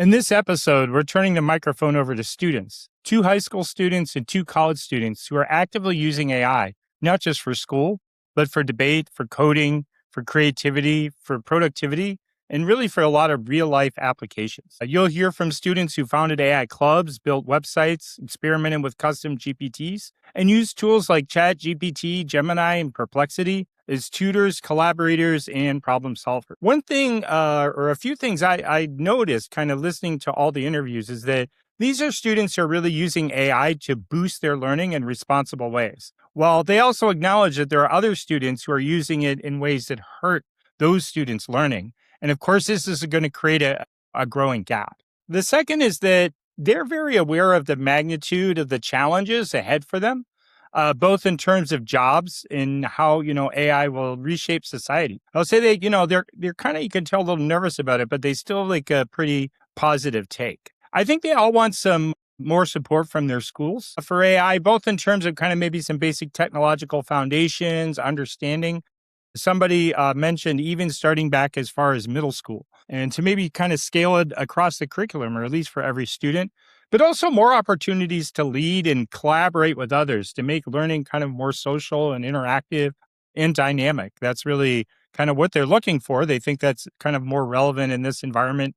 In this episode, we're turning the microphone over to students, 2 high school students and 2 college students who are actively using AI, not just for school, but for debate, for coding, for creativity, for productivity, and really for a lot of real life applications. You'll hear from students who founded AI clubs, built websites, experimented with custom GPTs, and used tools like ChatGPT, Gemini, and Perplexity as tutors, collaborators, and problem solvers. One thing, or a few things I noticed kind of listening to all the interviews is that these are students who are really using AI to boost their learning in responsible ways. While they also acknowledge that there are other students who are using it in ways that hurt those students' learning. And of course, this is going to create a growing gap. The second is that they're very aware of the magnitude of the challenges ahead for them, both in terms of jobs and how, AI will reshape society. I'll say that, they're kind of, you can tell, a little nervous about it, but they still like a pretty positive take. I think they all want some more support from their schools for AI, both in terms of kind of maybe some basic technological foundations, understanding. Somebody mentioned even starting back as far as middle school and to maybe kind of scale it across the curriculum, or at least for every student, but also more opportunities to lead and collaborate with others to make learning kind of more social and interactive and dynamic. That's really kind of what they're looking for. They think that's kind of more relevant in this environment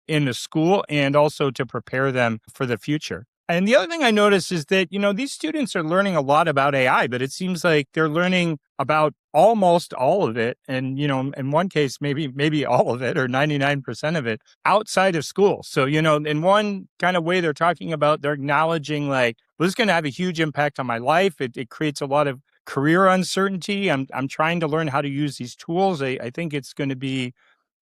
in the school, and also to prepare them for the future. And the other thing I noticed is that, these students are learning a lot about AI, but it seems like they're learning about almost all of it. And, in one case, maybe all of it or 99% of it outside of school. So, in one kind of way they're talking about, they're acknowledging like, well, this is going to have a huge impact on my life. It creates a lot of career uncertainty. I'm trying to learn how to use these tools. I think it's going to be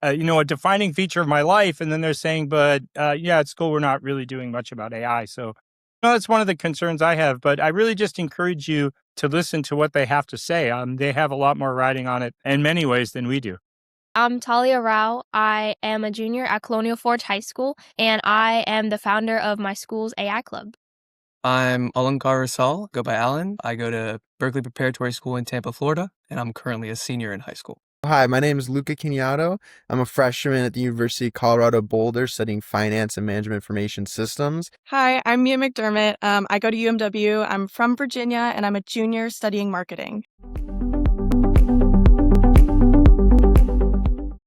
a defining feature of my life. And then they're saying, but at school, we're not really doing much about AI. So that's one of the concerns I have, but I really just encourage you to listen to what they have to say. They have a lot more riding on it in many ways than we do. I'm Talia Rao. I am a junior at Colonial Forge High School, and I am the founder of my school's AI club. I'm Alankar Rasal, go by Alan. I go to Berkeley Preparatory School in Tampa, Florida, and I'm currently a senior in high school. Hi, my name is Luca Quinato. I'm a freshman at the University of Colorado Boulder studying finance and management information systems. Hi, I'm Mia McDermott. I go to UMW. I'm from Virginia, and I'm a junior studying marketing.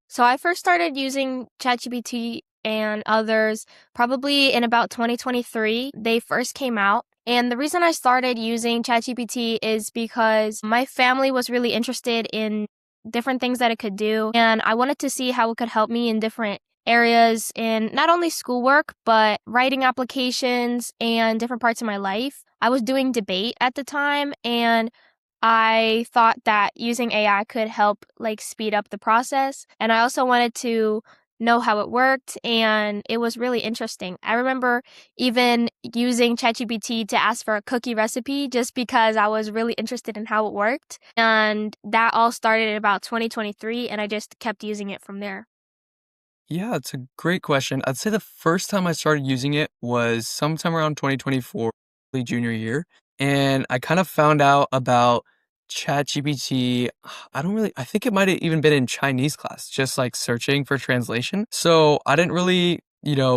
So I first started using ChatGPT and others probably in about 2023. They first came out. And the reason I started using ChatGPT is because my family was really interested in different things that it could do. And I wanted to see how it could help me in different areas in not only schoolwork, but writing applications and different parts of my life. I was doing debate at the time, and I thought that using AI could help speed up the process. And I also wanted to know how it worked, and it was really interesting. I remember even using ChatGPT to ask for a cookie recipe just because I was really interested in how it worked. And that all started in about 2023, and I just kept using it from there. Yeah, it's a great question. I'd say the first time I started using it was sometime around 2024, junior year. And I kind of found out about ChatGPT. I think it might have even been in Chinese class, just searching for translation. So I didn't really,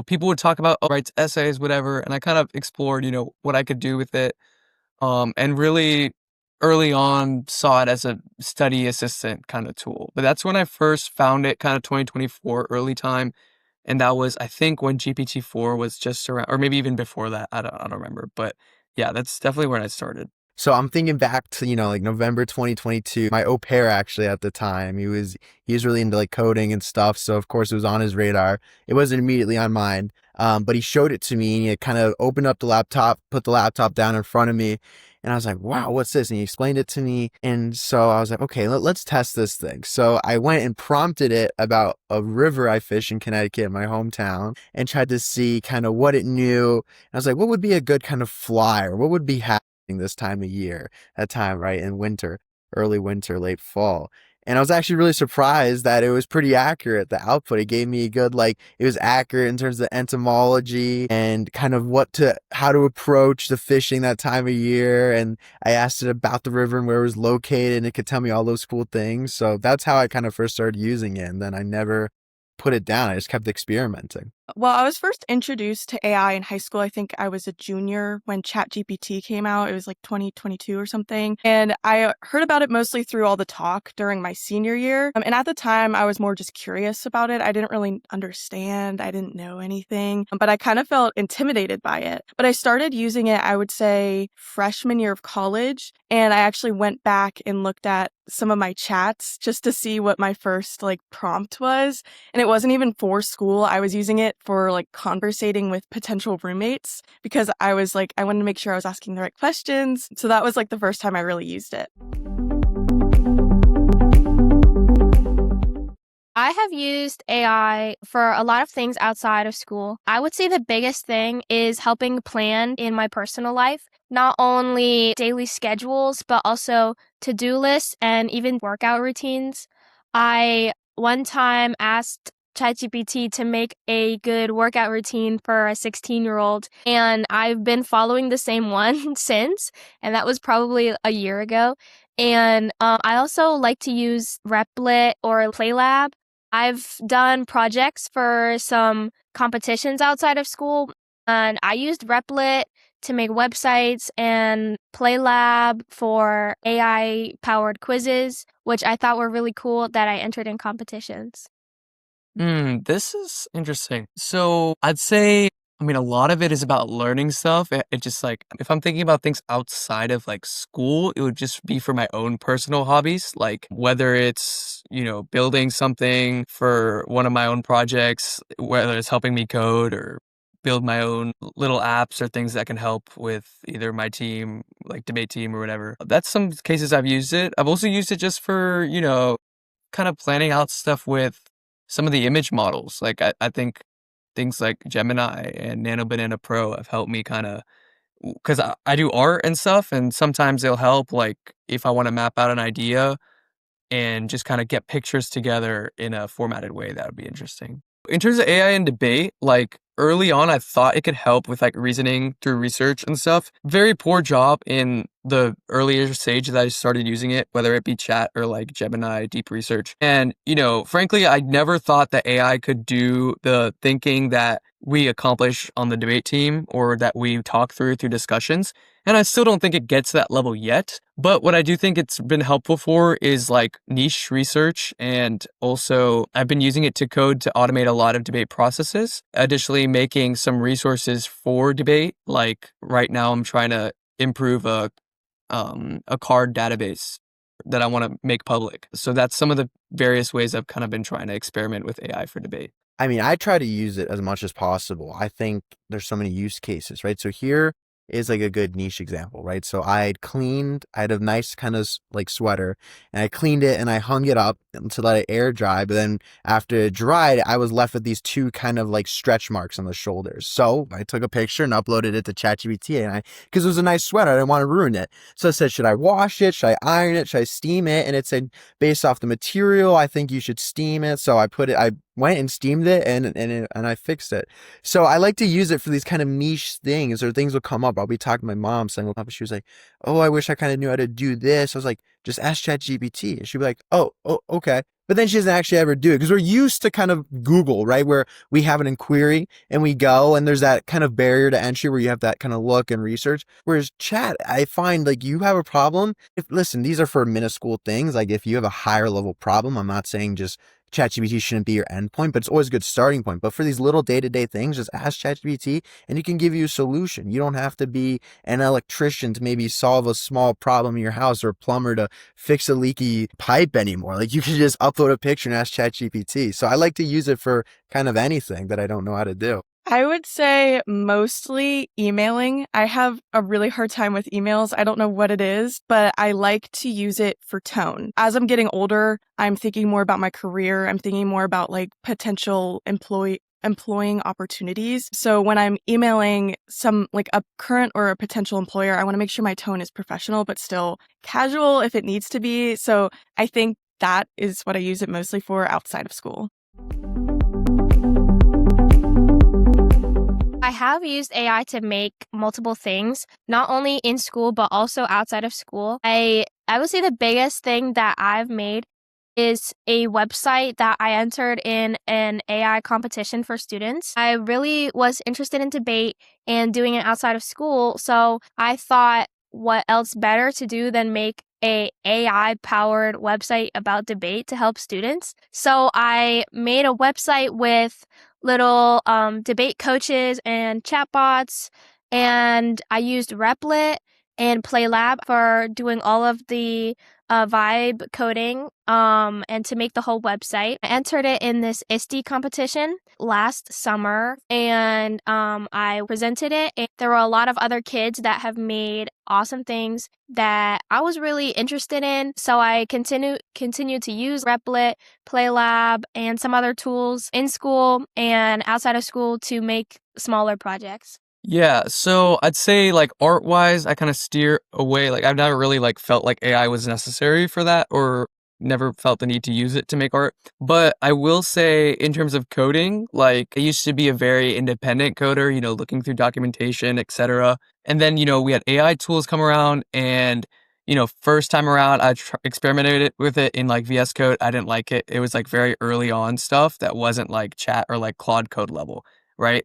people would talk about, writes essays, whatever. And I kind of explored, what I could do with it. And really early on saw it as a study assistant kind of tool. But that's when I first found it, kind of 2024, early time. And that was, I think, when GPT-4 was just around, or maybe even before that. I don't remember. But yeah, that's definitely when I started. So I'm thinking back to, November 2022. My au pair actually at the time, he was really into coding and stuff. So of course it was on his radar. It wasn't immediately on mine. But he showed it to me, and he kind of opened up the laptop, put the laptop down in front of me. And I was like, wow, what's this? And he explained it to me. And so I was like, okay, let's test this thing. So I went and prompted it about a river I fish in Connecticut, my hometown, and tried to see kind of what it knew. And I was like, what would be a good kind of fly, or what would be happening this time of year, that time, right? In winter, early winter, late fall. And I was actually really surprised that it was pretty accurate. The output, it gave me a good, it was accurate in terms of entomology and kind of how to approach the fishing that time of year. And I asked it about the river and where it was located, and it could tell me all those cool things. So that's how I kind of first started using it. And then I never put it down. I just kept experimenting. Well, I was first introduced to AI in high school. I think I was a junior when ChatGPT came out. It was like 2022 or something. And I heard about it mostly through all the talk during my senior year. And at the time, I was more just curious about it. I didn't really understand. I didn't know anything, but I kind of felt intimidated by it. But I started using it, I would say, freshman year of college. And I actually went back and looked at some of my chats just to see what my first prompt was. And it wasn't even for school. I was using it for conversating with potential roommates because I wanted to make sure I was asking the right questions. So that was the first time I really used it. I have used AI for a lot of things outside of school. I would say the biggest thing is helping plan in my personal life, not only daily schedules, but also to-do lists and even workout routines. I one time asked ChatGPT to make a good workout routine for a 16-year-old, and I've been following the same one since, and that was probably a year ago. And I also like to use Replit or PlayLab. I've done projects for some competitions outside of school, and I used Replit to make websites and PlayLab for AI-powered quizzes, which I thought were really cool that I entered in competitions. This is interesting. So I'd say, a lot of it is about learning stuff. It just if I'm thinking about things outside of school, it would just be for my own personal hobbies, like whether it's, building something for one of my own projects, whether it's helping me code or build my own little apps or things that can help with either my team, like debate team or whatever. That's some cases I've used it. I've also used it just for, kind of planning out stuff with some of the image models. I think things like Gemini and Nano Banana Pro have helped me kind of, because I do art and stuff, and sometimes they'll help if I want to map out an idea and just kind of get pictures together in a formatted way. That would be interesting. In terms of AI and debate, early on, I thought it could help with reasoning through research and stuff. Very poor job in the earlier stage that I started using it, whether it be chat or Gemini deep research. And, frankly, I never thought that AI could do the thinking that we accomplish on the debate team or that we talk through discussions. And I still don't think it gets to that level yet. But what I do think it's been helpful for is niche research. And also I've been using it to code to automate a lot of debate processes. Additionally, making some resources for debate. Right now I'm trying to improve a card database that I want to make public. So that's some of the various ways I've kind of been trying to experiment with AI for debate. I try to use it as much as possible. I think there's so many use cases, right? So here is a good niche example, right? So I had a nice kind of sweater, and I cleaned it and I hung it up to let it air dry. But then after it dried, I was left with these two kind of stretch marks on the shoulders. So I took a picture and uploaded it to ChatGPT, and because it was a nice sweater, I didn't want to ruin it. So I said, should I wash it? Should I iron it? Should I steam it? And it said, based off the material, I think you should steam it. So I went and steamed it and I fixed it. So I like to use it for these kind of niche things, or things will come up. I'll be talking to my mom, saying, she was like, oh, I wish I kind of knew how to do this. I was like, just ask ChatGPT. And she'd be like, oh, okay. But then she doesn't actually ever do it, because we're used to kind of Google, right? Where we have an inquiry and we go, and there's that kind of barrier to entry where you have that kind of look and research. Whereas chat, I find you have a problem. Listen, these are for minuscule things. If you have a higher level problem, I'm not saying just ChatGPT shouldn't be your endpoint, but it's always a good starting point. But for these little day-to-day things, just ask ChatGPT and it can give you a solution. You don't have to be an electrician to maybe solve a small problem in your house, or a plumber to fix a leaky pipe anymore. You can just upload a picture and ask ChatGPT. So I like to use it for kind of anything that I don't know how to do. I would say mostly emailing. I have a really hard time with emails. I don't know what it is, but I like to use it for tone. As I'm getting older, I'm thinking more about my career. I'm thinking more about potential employing opportunities. So when I'm emailing a current or a potential employer, I want to make sure my tone is professional, but still casual if it needs to be. So I think that is what I use it mostly for outside of school. I have used AI to make multiple things, not only in school, but also outside of school. I would say the biggest thing that I've made is a website that I entered in an AI competition for students. I really was interested in debate and doing it outside of school, so I thought, what else better to do than make a AI-powered website about debate to help students? So I made a website with little debate coaches and chatbots, and I used Replit and PlayLab for doing all of the vibe coding and to make the whole website. I entered it in this ISTE competition last summer, and I presented it. And there were a lot of other kids that have made awesome things that I was really interested in. So I continued to use Replit, PlayLab, and some other tools in school and outside of school to make smaller projects. Yeah, so I'd say like art-wise, I kind of steer away. Like I've never really like felt like AI was necessary for that or never felt the need to use it to make art. But I will say in terms of coding, like I used to be a very independent coder, looking through documentation, etc. And then, we had AI tools come around and first time around, I experimented with it in like VS Code. I didn't like it. It was like very early on stuff that wasn't like chat or like Claude code level, right?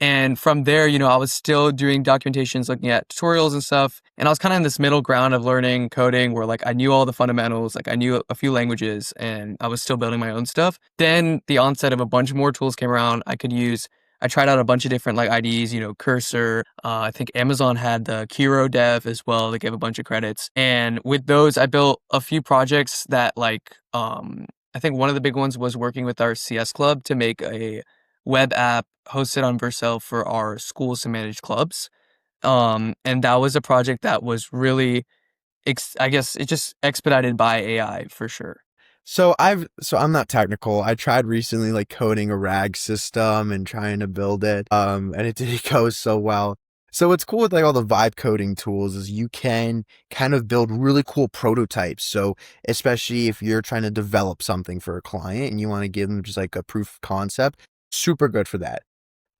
And from there, I was still doing documentations, looking at tutorials and stuff. And I was kind of in this middle ground of learning coding where like I knew all the fundamentals, like I knew a few languages and I was still building my own stuff. Then the onset of a bunch more tools came around I could use. I tried out a bunch of different like IDEs, Cursor. I think Amazon had the Kiro dev as well. They gave a bunch of credits. And with those, I built a few projects that like, I think one of the big ones was working with our CS club to make a web app hosted on Vercel for our schools to manage clubs. And that was a project that was really, I guess it just expedited by AI for sure. So I'm not technical. I tried recently like coding a RAG system and trying to build it. And it didn't go so well. So what's cool with like all the vibe coding tools is you can kind of build really cool prototypes. So especially if you're trying to develop something for a client and you want to give them just like a proof of concept, super good for that.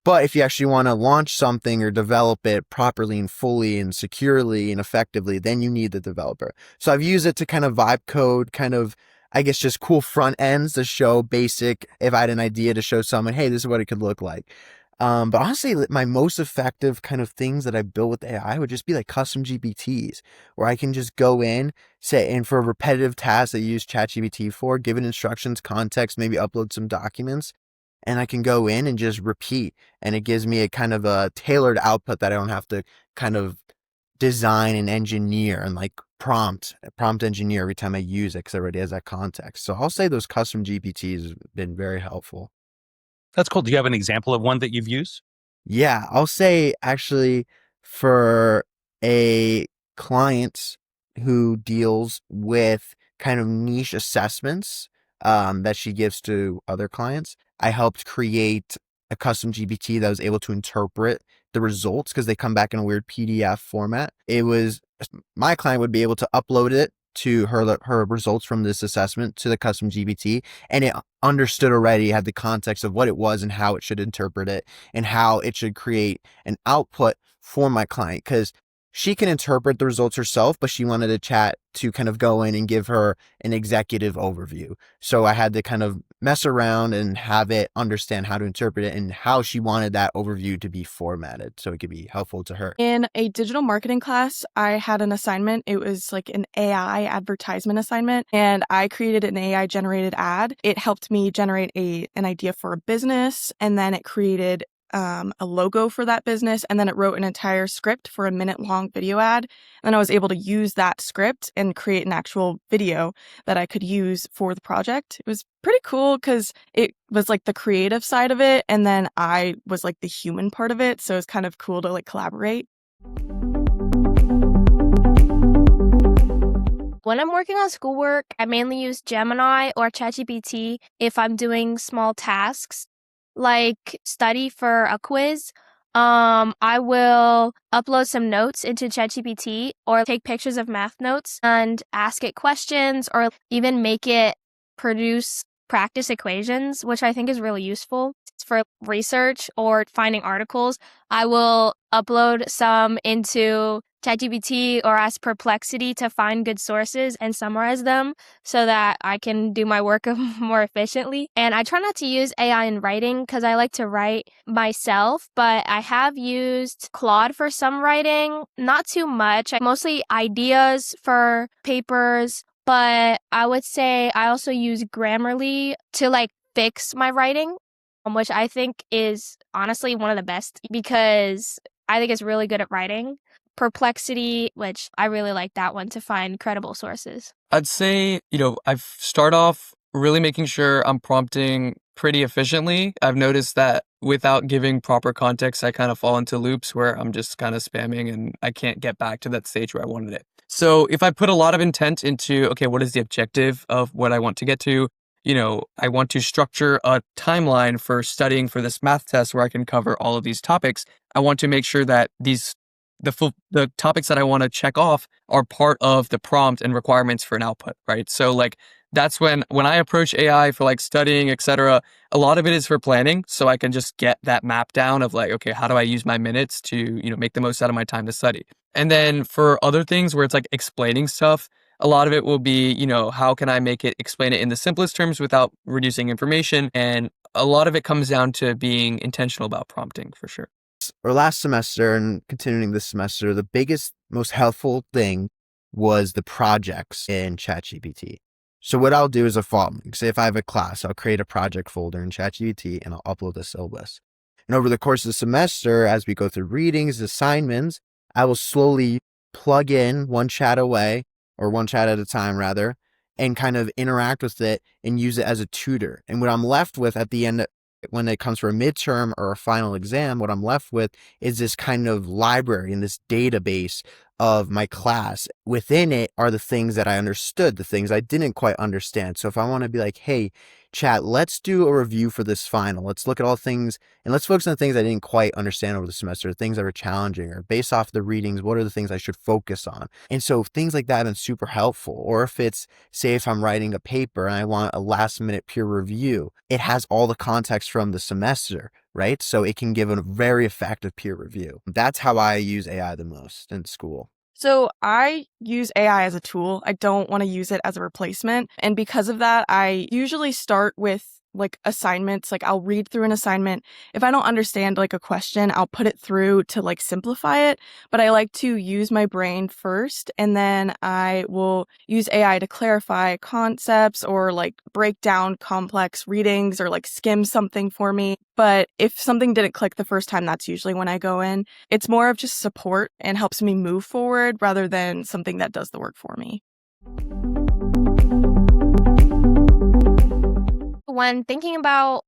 But if you actually want to launch something or develop it properly and fully and securely and effectively, then you need the developer. So I've used it to kind of vibe code, kind of, I guess, just cool front ends to show basic, if I had an idea to show someone, hey, this is what it could look like. But honestly, my most effective kind of things that I built with AI would just be like custom GPTs, where I can just go in, say, and for a repetitive task that you use ChatGPT for, give it instructions, context, maybe upload some documents, and I can go in and just repeat. And it gives me a kind of a tailored output that I don't have to kind of design and engineer and like prompt engineer every time I use it because it already has that context. So I'll say those custom GPTs have been very helpful. That's cool. Do you have an example of one that you've used? Yeah, I'll say actually for a client who deals with kind of niche assessments that she gives to other clients, I helped create a custom GPT that was able to interpret the results because they come back in a weird PDF format. It was my client would be able to upload it to her results from this assessment to the custom GPT, and it understood already, had the context of what it was and how it should interpret it and how it should create an output for my client, because she can interpret the results herself, but she wanted a chat to kind of go in and give her an executive overview. So I had to kind of mess around and have it understand how to interpret it and how she wanted that overview to be formatted so it could be helpful to her. In a digital marketing class, I had an assignment. It was like an AI advertisement assignment, and I created an AI generated ad. It helped me generate an idea for a business, and then it created a logo for that business, and then it wrote an entire script for a minute-long video ad. And I was able to use that script and create an actual video that I could use for the project. It was pretty cool because it was like the creative side of it, and then I was like the human part of it. So it's kind of cool to like collaborate. When I'm working on schoolwork, I mainly use Gemini or ChatGPT if I'm doing small tasks, like study for a quiz. I will upload some notes into ChatGPT or take pictures of math notes and ask it questions or even make it produce practice equations, which I think is really useful for research or finding articles. I will upload some into ChatGPT or ask Perplexity to find good sources and summarize them so that I can do my work more efficiently. And I try not to use AI in writing because I like to write myself, but I have used Claude for some writing, not too much, mostly ideas for papers. But I would say I also use Grammarly to fix my writing, which I think is honestly one of the best because I think it's really good at writing. Perplexity, which I really like that one to find credible sources. I'd say, I start off really making sure I'm prompting pretty efficiently. I've noticed that without giving proper context, I kind of fall into loops where I'm just kind of spamming and I can't get back to that stage where I wanted it. So if I put a lot of intent into, okay, what is the objective of what I want to get to? I want to structure a timeline for studying for this math test where I can cover all of these topics. I want to make sure that the topics that I want to check off are part of the prompt and requirements for an output, right? So that's when I approach AI for studying, etc. A lot of it is for planning, so I can just get that map down of okay, how do I use my minutes to make the most out of my time to study? And then for other things where it's explaining stuff, a lot of it will be how can I explain it in the simplest terms without reducing information, and a lot of it comes down to being intentional about prompting for sure. Or last semester and continuing this semester, the biggest, most helpful thing was the projects in ChatGPT. So what I'll do is the following. Say if I have a class, I'll create a project folder in ChatGPT and I'll upload the syllabus. And over the course of the semester, as we go through readings, assignments, I will slowly plug in one chat away, or one chat at a time rather, and kind of interact with it and use it as a tutor. And what I'm left with at the end, when it comes for a midterm or a final exam, what I'm left with is this kind of library and this database of my class. Within it are the things that I understood, the things I didn't quite understand. So if I want to be hey, chat, let's do a review for this final. Let's look at all things and let's focus on things I didn't quite understand over the semester, things that were challenging, or based off the readings, what are the things I should focus on? And so things like that have been super helpful. Or if it's, say, if I'm writing a paper and I want a last minute peer review, it has all the context from the semester, right? So it can give a very effective peer review. That's how I use AI the most in school. So I use AI as a tool. I don't want to use it as a replacement. And because of that, I usually start with assignments. I'll read through an assignment. If I don't understand a question, I'll put it through to simplify it. But I like to use my brain first, and then I will use AI to clarify concepts or break down complex readings or skim something for me. But if something didn't click the first time, that's usually when I go in. It's more of just support and helps me move forward rather than something that does the work for me. When thinking about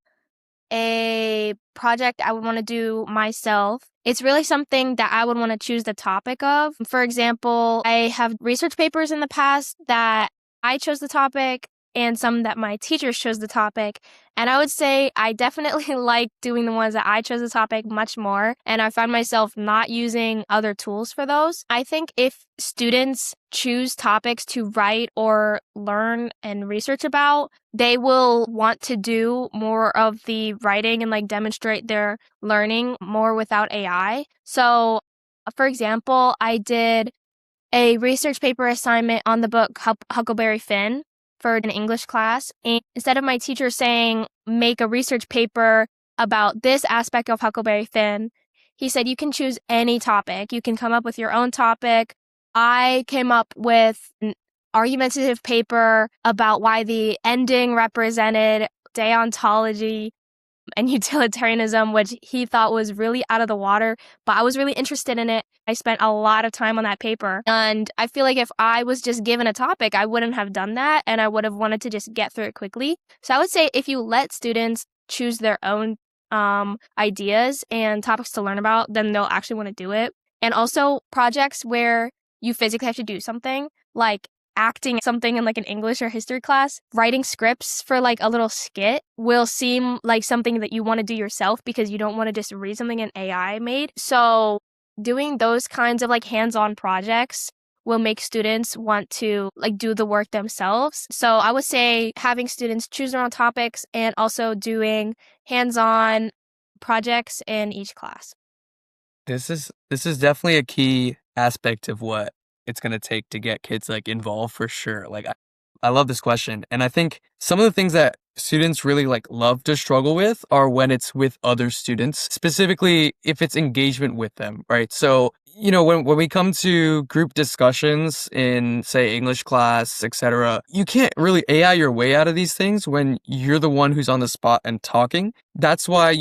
a project I would want to do myself, it's really something that I would want to choose the topic of. For example, I have research papers in the past that I chose the topic and some that my teachers chose the topic. And I would say I definitely like doing the ones that I chose the topic much more. And I find myself not using other tools for those. I think if students choose topics to write or learn and research about, they will want to do more of the writing and demonstrate their learning more without AI. So, for example, I did a research paper assignment on the book Huckleberry Finn for an English class. And instead of my teacher saying, make a research paper about this aspect of Huckleberry Finn, he said, you can choose any topic. You can come up with your own topic. I came up with an argumentative paper about why the ending represented deontology and utilitarianism, which he thought was really out of the water, but I was really interested in it. I spent a lot of time on that paper, and I feel if I was just given a topic, I wouldn't have done that, and I would have wanted to just get through it quickly. So I would say if you let students choose their own ideas and topics to learn about, then they'll actually want to do it. And also projects where you physically have to do something, like acting something in an English or history class, writing scripts for a little skit will seem like something that you want to do yourself because you don't want to just read something an AI made. So doing those kinds of hands-on projects will make students want to like do the work themselves. So I would say having students choose their own topics and also doing hands-on projects in each class. This is definitely a key aspect of what it's going to take to get kids like involved for sure. Like I love this question. And I think some of the things that students really like love to struggle with are when it's with other students, specifically if it's engagement with them, right? So, when we come to group discussions in say English class, etc., you can't really AI your way out of these things when you're the one who's on the spot and talking. That's why,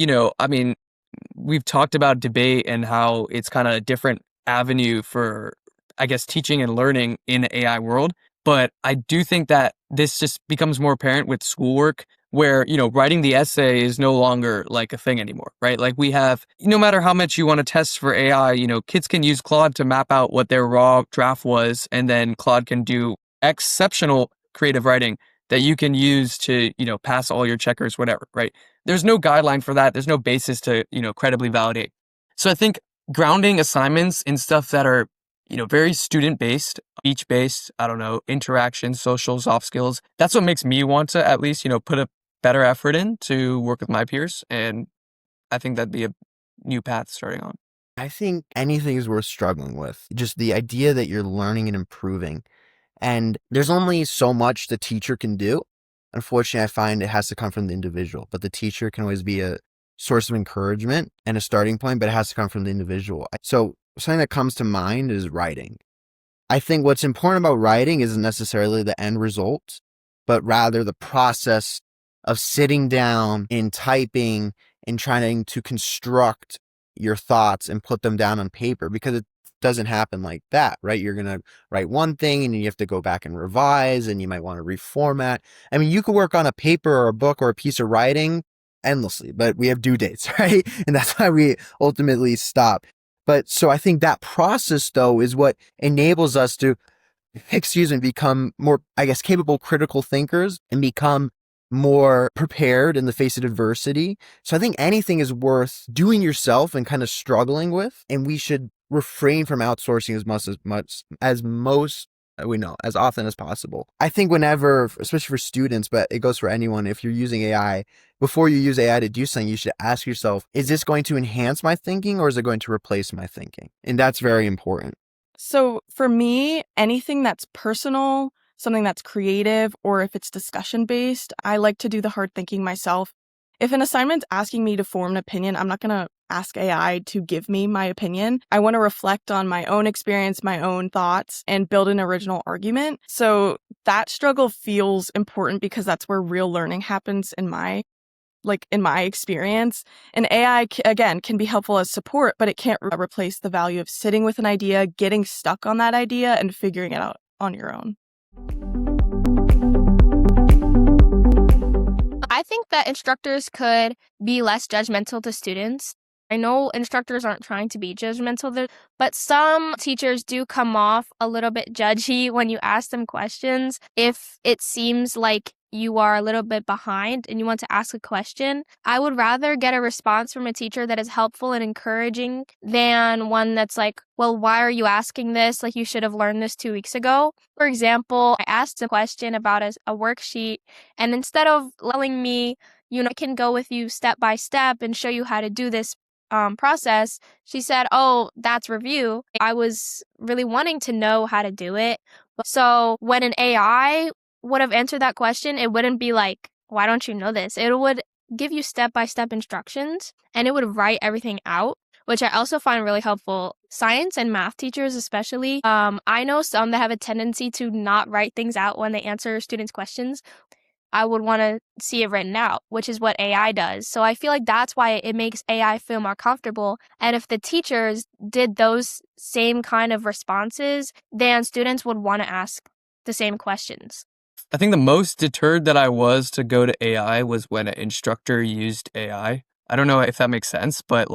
we've talked about debate and how it's kind of a different avenue for, I guess, teaching and learning in the AI world. But I do think that this just becomes more apparent with schoolwork where, writing the essay is no longer like a thing anymore, right? Like we have, no matter how much you want to test for AI, kids can use Claude to map out what their raw draft was. And then Claude can do exceptional creative writing that you can use to, pass all your checkers, whatever, right? There's no guideline for that. There's no basis to, credibly validate. So I think grounding assignments in stuff that are, very student-based, speech-based, I don't know, interaction, social, soft skills. That's what makes me want to at least, put a better effort in to work with my peers. And I think that'd be a new path starting on. I think anything is worth struggling with. Just the idea that you're learning and improving. And there's only so much the teacher can do. Unfortunately, I find it has to come from the individual, but the teacher can always be a source of encouragement and a starting point, but it has to come from the individual. So something that comes to mind is writing. I think what's important about writing isn't necessarily the end result, but rather the process of sitting down and typing and trying to construct your thoughts and put them down on paper, because it doesn't happen like that, right? You're going to write one thing and you have to go back and revise, and you might want to reformat. I mean, you could work on a paper or a book or a piece of writing endlessly, but we have due dates, right? And that's why we ultimately stop. But so I think that process, though, is what enables us to, become more, I guess, capable critical thinkers and become more prepared in the face of adversity. So I think anything is worth doing yourself and kind of struggling with. And we should refrain from outsourcing as often as possible. I think whenever, especially for students, but it goes for anyone, if you're using AI, before you use AI to do something, you should ask yourself, is this going to enhance my thinking or is it going to replace my thinking? And that's very important. So for me, anything that's personal, something that's creative, or if it's discussion based, I like to do the hard thinking myself. If an assignment's asking me to form an opinion, I'm not going to ask AI to give me my opinion. I want to reflect on my own experience, my own thoughts, and build an original argument. So that struggle feels important because that's where real learning happens in my experience. And AI, again, can be helpful as support, but it can't replace the value of sitting with an idea, getting stuck on that idea, and figuring it out on your own. I think that instructors could be less judgmental to students. I know instructors aren't trying to be judgmental there, but some teachers do come off a little bit judgy when you ask them questions. If it seems like you are a little bit behind and you want to ask a question, I would rather get a response from a teacher that is helpful and encouraging than one that's like, well, why are you asking this? Like, you should have learned this 2 weeks ago. For example, I asked a question about a worksheet, and instead of telling me, I can go with you step by step and show you how to do this process, she said, oh, that's review. I was really wanting to know how to do it. So when an AI would have answered that question, it wouldn't be like, why don't you know this? It would give you step-by-step instructions, and it would write everything out, which I also find really helpful. Science and math teachers especially, I know some that have a tendency to not write things out when they answer students' questions. I would want to see it written out, which is what AI does. So I feel like that's why it makes AI feel more comfortable. And if the teachers did those same kind of responses, then students would want to ask the same questions. I think the most deterred that I was to go to AI was when an instructor used AI. I don't know if that makes sense, but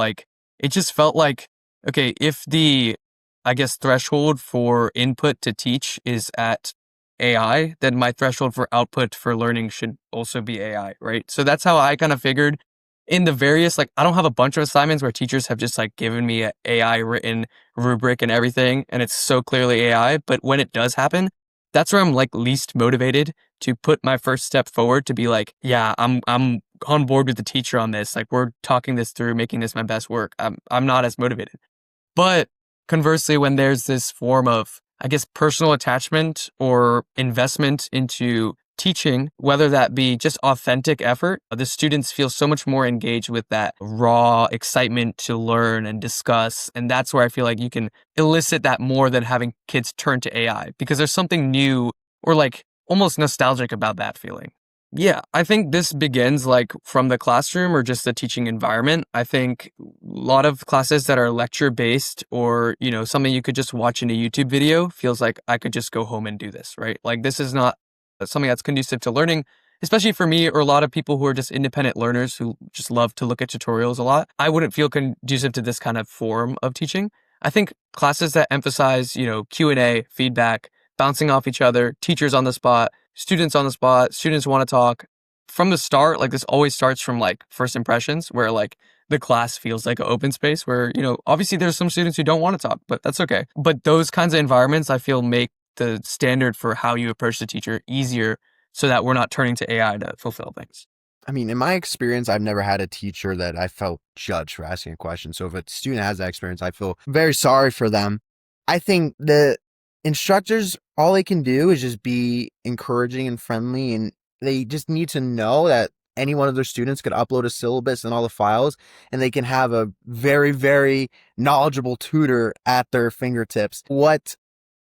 it just felt like, okay, if the, I guess, threshold for input to teach is at AI, then my threshold for output for learning should also be AI, right? So that's how I kind of figured in the various, like, I don't have a bunch of assignments where teachers have just like given me a AI written rubric and everything, and it's so clearly AI. But when it does happen, that's where I'm like least motivated to put my first step forward to be like, yeah, I'm on board with the teacher on this. Like, we're talking this through, making this my best work. I'm not as motivated. But conversely, when there's this form of, I guess, personal attachment or investment into teaching, whether that be just authentic effort, the students feel so much more engaged with that raw excitement to learn and discuss. And that's where I feel like you can elicit that more than having kids turn to AI, because there's something new or like almost nostalgic about that feeling. Yeah, I think this begins like from the classroom or just the teaching environment. I think a lot of classes that are lecture based or, something you could just watch in a YouTube video feels like I could just go home and do this, right? Like, this is not something that's conducive to learning, especially for me or a lot of people who are just independent learners who just love to look at tutorials a lot. I wouldn't feel conducive to this kind of form of teaching. I think classes that emphasize, Q&A, feedback, bouncing off each other, teachers on the spot, students on the spot, students want to talk. From the start, like, this always starts from like first impressions where like the class feels like an open space where, obviously there's some students who don't want to talk, but that's okay. But those kinds of environments I feel make the standard for how you approach the teacher easier so that we're not turning to AI to fulfill things. I mean, in my experience, I've never had a teacher that I felt judged for asking a question. So if a student has that experience, I feel very sorry for them. I think the instructors, all they can do is just be encouraging and friendly, and they just need to know that any one of their students could upload a syllabus and all the files, and they can have a very, very knowledgeable tutor at their fingertips.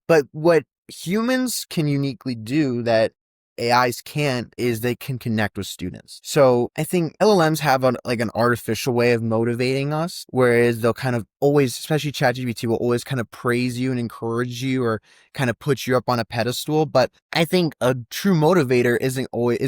But what humans can uniquely do that AIs can't is they can connect with students. So I think LLMs have an artificial way of motivating us, whereas they'll kind of always, especially ChatGPT, will always kind of praise you and encourage you or kind of put you up on a pedestal. But I think a true motivator is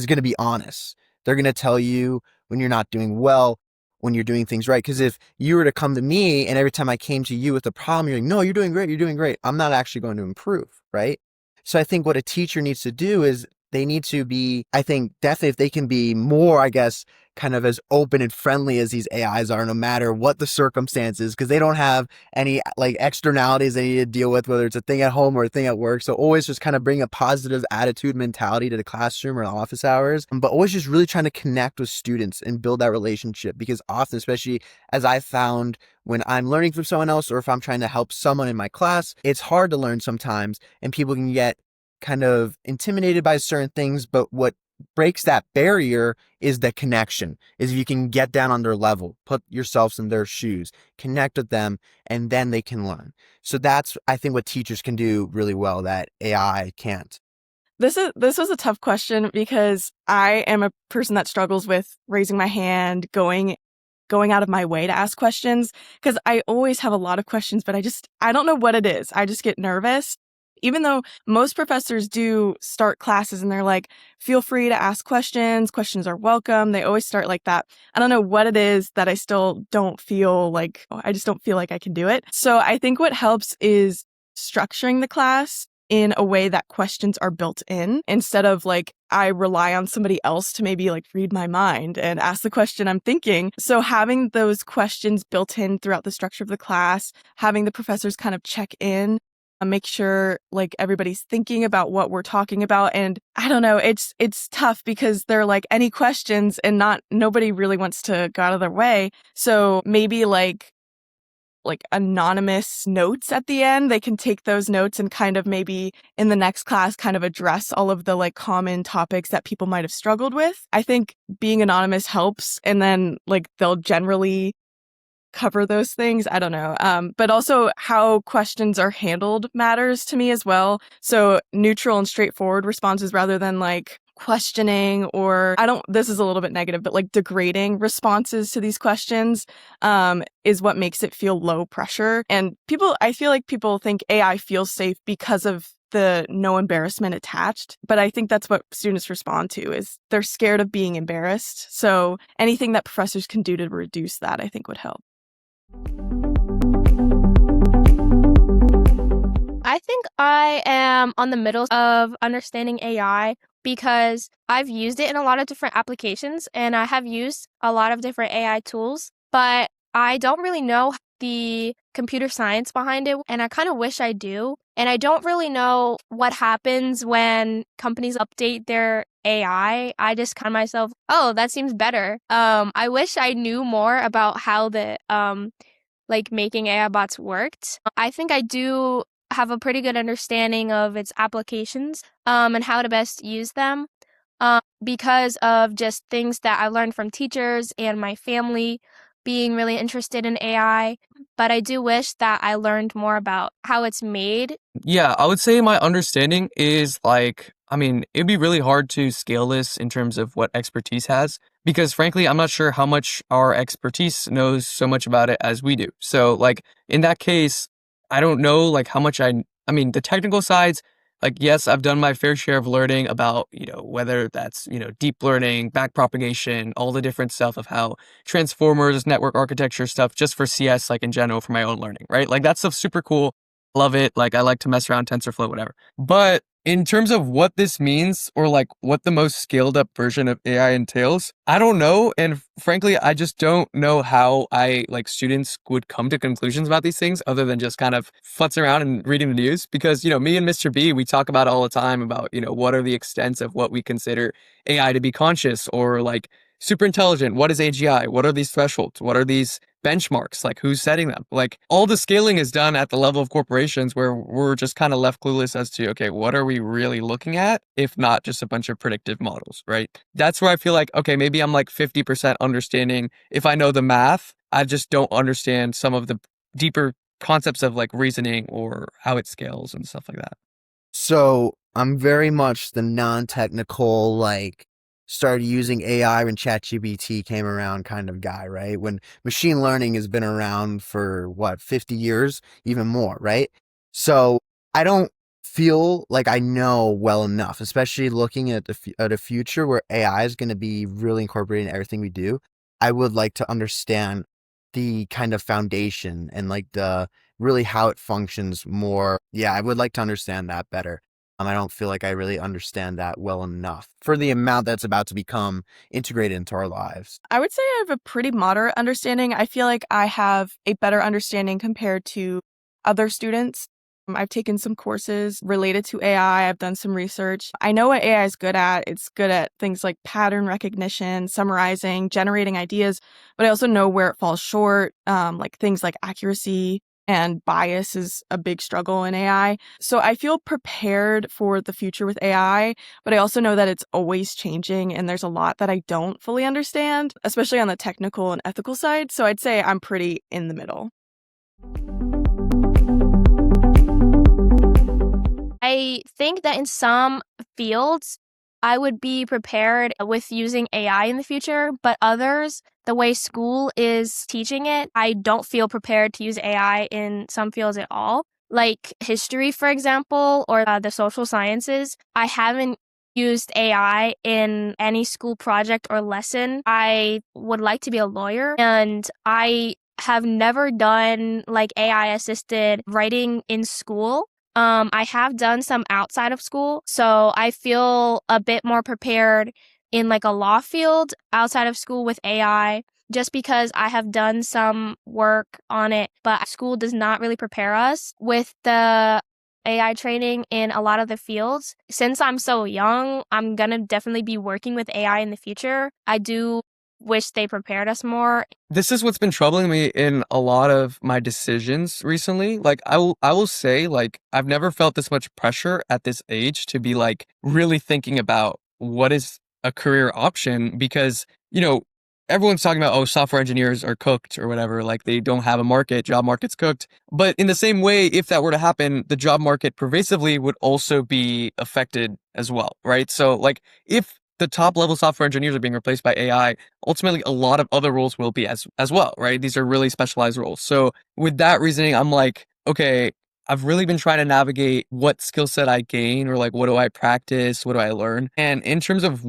going to be honest. They're going to tell you when you're not doing well, when you're doing things right. Because if you were to come to me and every time I came to you with a problem, you're like, no, you're doing great. I'm not actually going to improve, right? So I think what a teacher needs to do is they need to be, I think, definitely if they can be more, I guess, kind of as open and friendly as these AIs are, no matter what the circumstances, because they don't have any like externalities they need to deal with, whether it's a thing at home or a thing at work. So always just kind of bring a positive attitude mentality to the classroom or office hours, but always just really trying to connect with students and build that relationship, because often, especially as I found when I'm learning from someone else or if I'm trying to help someone in my class, it's hard to learn sometimes and people can get kind of intimidated by certain things, but what breaks that barrier is the connection, is if you can get down on their level, put yourselves in their shoes, connect with them, and then they can learn. So that's, I think, what teachers can do really well that AI can't. This was a tough question because I am a person that struggles with raising my hand, going out of my way to ask questions, because I always have a lot of questions, but I don't know what it is. I just get nervous. Even though most professors do start classes and they're like, feel free to ask questions. Questions are welcome. They always start like that. I don't know what it is that I just don't feel like I can do it. So I think what helps is structuring the class in a way that questions are built in, instead of like I rely on somebody else to maybe like read my mind and ask the question I'm thinking. So having those questions built in throughout the structure of the class, having the professors kind of check in, make sure like everybody's thinking about what we're talking about. And I don't know, it's tough because they're like any questions and nobody really wants to go out of their way. So maybe like anonymous notes at the end, they can take those notes and kind of maybe in the next class kind of address all of the like common topics that people might have struggled with. I think being anonymous helps, and then like they'll generally cover those things. I don't know. But also how questions are handled matters to me as well. So neutral and straightforward responses rather than like questioning or this is a little bit negative, but like degrading responses to these questions is what makes it feel low pressure. And I feel like people think AI feels safe because of the no embarrassment attached. But I think that's what students respond to, is they're scared of being embarrassed. So anything that professors can do to reduce that, I think would help. I think I am on the middle of understanding AI because I've used it in a lot of different applications and I have used a lot of different AI tools, but I don't really know the computer science behind it, and I kind of wish I do. And I don't really know what happens when companies update their AI. I just kind of myself, oh, that seems better. I wish I knew more about how the like making AI bots worked. I think I do have a pretty good understanding of its applications and how to best use them because of just things that I learned from teachers and my family being really interested in AI. But I do wish that I learned more about how it's made. Yeah, I would say my understanding is like, I mean, it'd be really hard to scale this in terms of what expertise has, because frankly, I'm not sure how much our expertise knows so much about it as we do. So, like, in that case, I don't know, like, how much I mean, the technical sides, like, yes, I've done my fair share of learning about, whether that's, deep learning, backpropagation, all the different stuff of how transformers, network architecture stuff, just for CS, like, in general, for my own learning, right? Like, that stuff's super cool. Love it. Like, I like to mess around TensorFlow, whatever. But in terms of what this means, or like what the most scaled up version of AI entails, I don't know. And frankly, I just don't know how like students would come to conclusions about these things other than just kind of futzing around and reading the news. Because, me and Mr. B, we talk about it all the time about, what are the extents of what we consider AI to be conscious or like super intelligent. What is AGI? What are these thresholds? What are these benchmarks? Like, who's setting them? Like, all the scaling is done at the level of corporations, where we're just kind of left clueless as to, okay, what are we really looking at, if not just a bunch of predictive models, right? That's where I feel like, okay, maybe I'm like 50% understanding. If I know the math, I just don't understand some of the deeper concepts of like reasoning or how it scales and stuff like that. So I'm very much the non-technical, like, started using AI when ChatGPT came around kind of guy, right? When machine learning has been around for what, 50 years, even more, right? So I don't feel like I know well enough, especially looking at at a future where AI is going to be really incorporated in everything we do. I would like to understand the kind of foundation and like the really how it functions more. Yeah, I would like to understand that better. I don't feel like I really understand that well enough for the amount that's about to become integrated into our lives. I would say I have a pretty moderate understanding. I feel like I have a better understanding compared to other students. I've taken some courses related to AI. I've done some research. I know what AI is good at. It's good at things like pattern recognition, summarizing, generating ideas, but I also know where it falls short, like things like accuracy and bias is a big struggle in AI. So I feel prepared for the future with AI, but I also know that it's always changing and there's a lot that I don't fully understand, especially on the technical and ethical side. So I'd say I'm pretty in the middle. I think that in some fields, I would be prepared with using AI in the future, but others, the way school is teaching it, I don't feel prepared to use AI in some fields at all. Like history, for example, or the social sciences, I haven't used AI in any school project or lesson. I would like to be a lawyer, and I have never done like AI assisted writing in school. I have done some outside of school, so I feel a bit more prepared in like a law field outside of school with AI, just because I have done some work on it, but school does not really prepare us with the AI training in a lot of the fields. Since I'm so young, I'm gonna definitely be working with AI in the future. I do wish they prepared us more. This is what's been troubling me in a lot of my decisions recently. Like, I will say, like, I've never felt this much pressure at this age to be like really thinking about what is a career option, because, everyone's talking about, oh, software engineers are cooked or whatever, like they don't have a market, job market's cooked. But in the same way, if that were to happen, the job market pervasively would also be affected as well, right? So like, if the top level software engineers are being replaced by AI, ultimately a lot of other roles will be as well, right? These are really specialized roles. So with that reasoning, I'm like, okay, I've really been trying to navigate what skill set I gain, or like what do I practice, what do I learn? And in terms of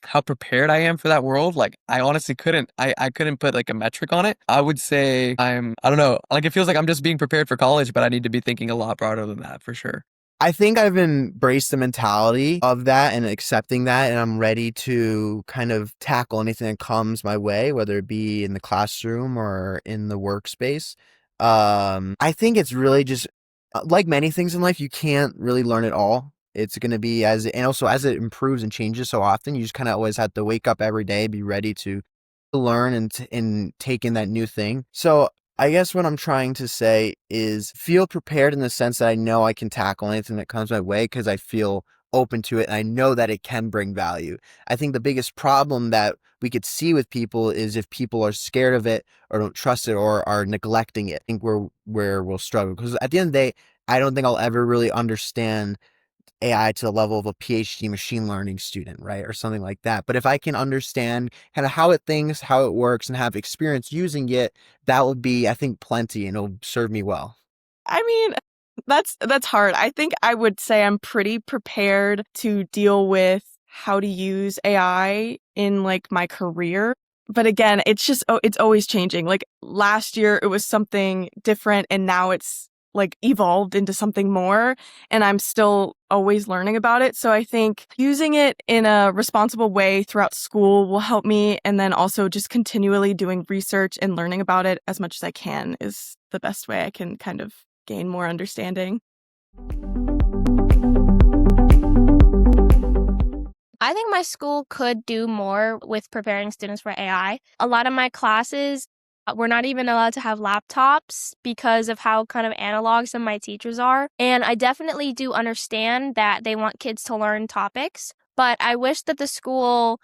how prepared I am for that world, like I honestly I couldn't put like a metric on it. I would say I don't know, like it feels like I'm just being prepared for college, but I need to be thinking a lot broader than that for sure. I think I've embraced the mentality of that and accepting that, and I'm ready to kind of tackle anything that comes my way, whether it be in the classroom or in the workspace. I think it's really just like many things in life, you can't really learn it all. It's going to be and also as it improves and changes so often, you just kind of always have to wake up every day, be ready to learn and take in that new thing. So I guess what I'm trying to say is feel prepared in the sense that I know I can tackle anything that comes my way because I feel open to it and I know that it can bring value. I think the biggest problem that we could see with people is if people are scared of it or don't trust it or are neglecting it. I think where we'll struggle because at the end of the day, I don't think I'll ever really understand AI to the level of a PhD machine learning student, right? Or something like that. But if I can understand kind of how it thinks, how it works, and have experience using it, that would be, I think, plenty and it'll serve me well. I mean, that's hard. I think I would say I'm pretty prepared to deal with how to use AI in like my career. But again, it's always changing. Like last year it was something different and now it's like evolved into something more and I'm still always learning about it. So I think using it in a responsible way throughout school will help me. And then also just continually doing research and learning about it as much as I can is the best way I can kind of gain more understanding. I think my school could do more with preparing students for AI. A lot of my classes, we're not even allowed to have laptops because of how kind of analog some of my teachers are. And I definitely do understand that they want kids to learn topics, but I wish that the school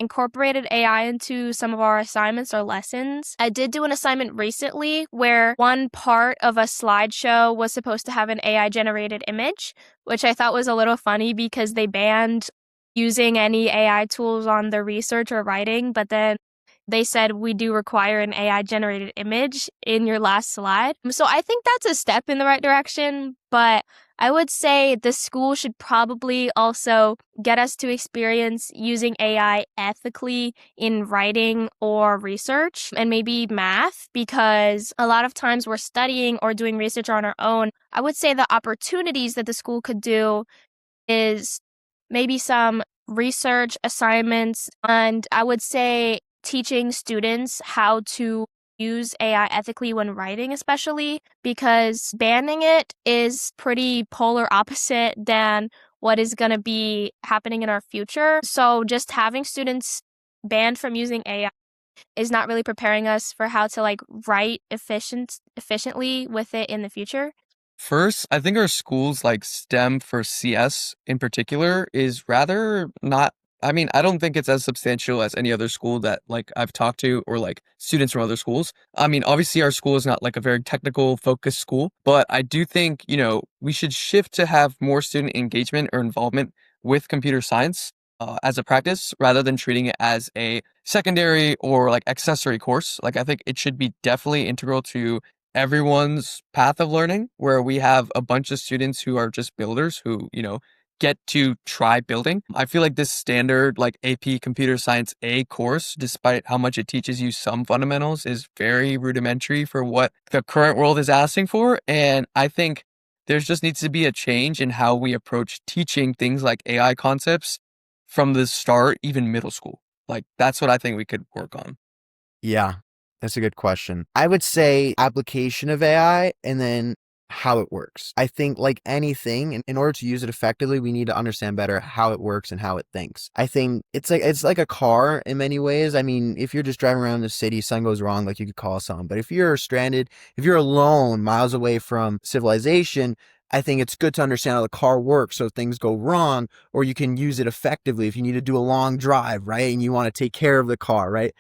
incorporated AI into some of our assignments or lessons. I did do an assignment recently where one part of a slideshow was supposed to have an AI generated image, which I thought was a little funny because they banned using any AI tools on their research or writing, but then they said we do require an AI generated image in your last slide. So I think that's a step in the right direction, but I would say the school should probably also get us to experience using AI ethically in writing or research and maybe math, because a lot of times we're studying or doing research on our own. I would say the opportunities that the school could do is maybe some research assignments, and I would say teaching students how to use AI ethically when writing, especially because banning it is pretty polar opposite than what is going to be happening in our future. So just having students banned from using AI is not really preparing us for how to like write efficiently with it in the future. First, I think our schools like STEM for CS in particular is rather not. I mean, I don't think it's as substantial as any other school that like I've talked to or like students from other schools. I mean, obviously our school is not like a very technical focused school, but I do think, we should shift to have more student engagement or involvement with computer science as a practice rather than treating it as a secondary or like accessory course. Like I think it should be definitely integral to everyone's path of learning, where we have a bunch of students who are just builders who, get to try building. I feel like this standard like AP Computer Science A course, despite how much it teaches you some fundamentals, is very rudimentary for what the current world is asking for. And I think there just needs to be a change in how we approach teaching things like AI concepts from the start, even middle school. Like that's what I think we could work on. Yeah, that's a good question. I would say application of AI and then how it works. I think like anything, in order to use it effectively, we need to understand better how it works and how it thinks. I think it's like a car in many ways. I mean, if you're just driving around the city, something goes wrong, like you could call someone. But if you're stranded, if you're alone, miles away from civilization, I think it's good to understand how the car works so if things go wrong, or you can use it effectively if you need to do a long drive, right? And you want to take care of the car, right?